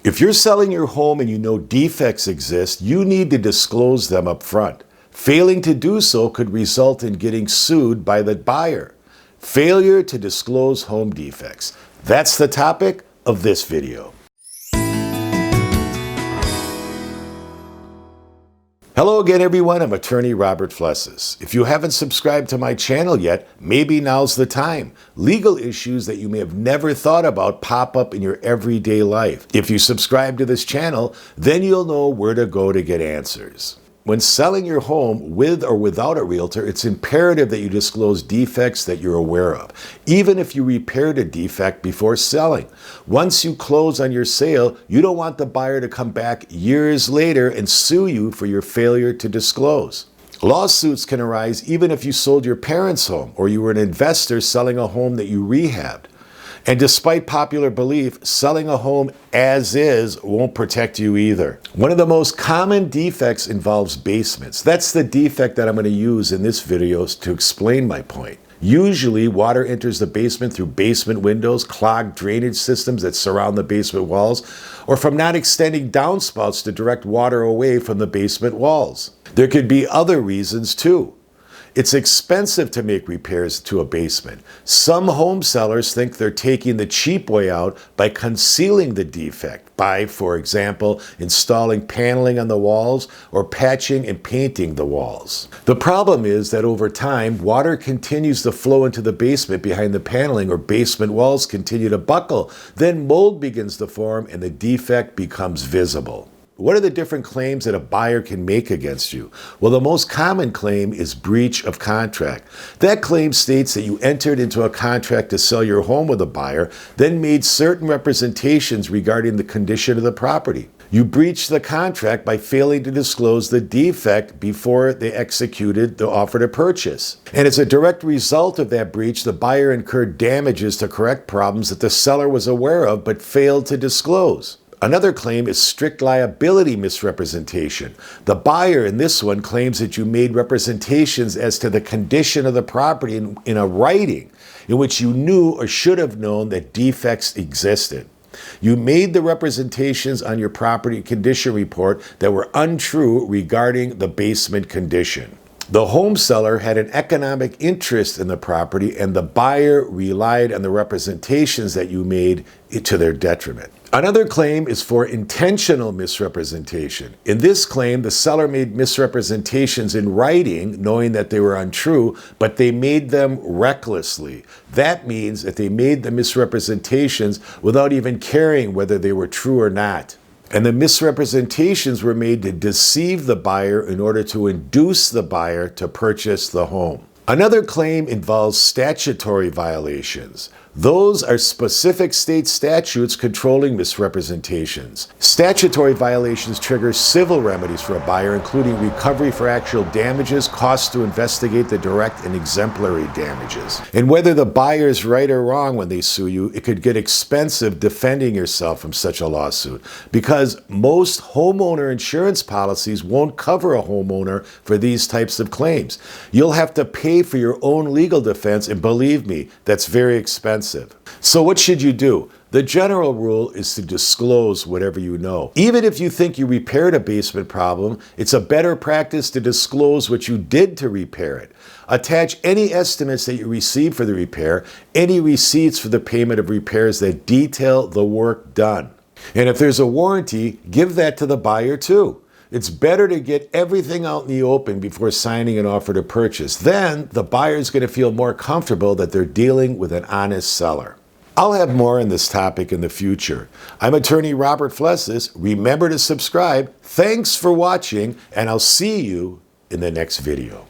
If you're selling your home and you know defects exist, you need to disclose them up front. Failing to do so could result in getting sued by the buyer. Failure to disclose home defects. That's the topic of this video. Hello again, everyone. I'm attorney Robert Flessis. If you haven't subscribed to my channel yet, maybe now's the time. Legal issues that you may have never thought about pop up in your everyday life. If you subscribe to this channel, then you'll know where to go to get answers. When selling your home with or without a realtor, it's imperative that you disclose defects that you're aware of, even if you repaired a defect before selling. Once you close on your sale, you don't want the buyer to come back years later and sue you for your failure to disclose. Lawsuits can arise even if you sold your parents' home or you were an investor selling a home that you rehabbed. And despite popular belief, selling a home as is won't protect you either. One of the most common defects involves basements. That's the defect that I'm going to use in this video to explain my point. Usually, water enters the basement through basement windows, clogged drainage systems that surround the basement walls, or from not extending downspouts to direct water away from the basement walls. There could be other reasons too. It's expensive to make repairs to a basement. Some home sellers think they're taking the cheap way out by concealing the defect by, for example, installing paneling on the walls or patching and painting the walls. The problem is that over time, water continues to flow into the basement behind the paneling, or basement walls continue to buckle. Then mold begins to form and the defect becomes visible. What are the different claims that a buyer can make against you? Well, the most common claim is breach of contract. That claim states that you entered into a contract to sell your home with a buyer, then made certain representations regarding the condition of the property. You breached the contract by failing to disclose the defect before they executed the offer to purchase. And as a direct result of that breach, the buyer incurred damages to correct problems that the seller was aware of but failed to disclose. Another claim is strict liability misrepresentation. The buyer in this one claims that you made representations as to the condition of the property in a writing in which you knew or should have known that defects existed. You made the representations on your property condition report that were untrue regarding the basement condition. The home seller had an economic interest in the property, and the buyer relied on the representations that you made to their detriment. Another claim is for intentional misrepresentation. In this claim, the seller made misrepresentations in writing, knowing that they were untrue, but they made them recklessly. That means that they made the misrepresentations without even caring whether they were true or not. And the misrepresentations were made to deceive the buyer in order to induce the buyer to purchase the home. Another claim involves statutory violations. Those are specific state statutes controlling misrepresentations. Statutory violations trigger civil remedies for a buyer, including recovery for actual damages, costs to investigate the direct and exemplary damages. And whether the buyer is right or wrong when they sue you, it could get expensive defending yourself from such a lawsuit, because most homeowner insurance policies won't cover a homeowner for these types of claims. You'll have to pay for your own legal defense, and believe me, that's very expensive. So what should you do? The general rule is to disclose whatever you know. Even if you think you repaired a basement problem, it's a better practice to disclose what you did to repair it. Attach any estimates that you received for the repair, any receipts for the payment of repairs that detail the work done. And if there's a warranty, give that to the buyer too. It's better to get everything out in the open before signing an offer to purchase. Then the buyer is going to feel more comfortable that they're dealing with an honest seller. I'll have more on this topic in the future. I'm attorney Robert Flessis. Remember to subscribe. Thanks for watching, and I'll see you in the next video.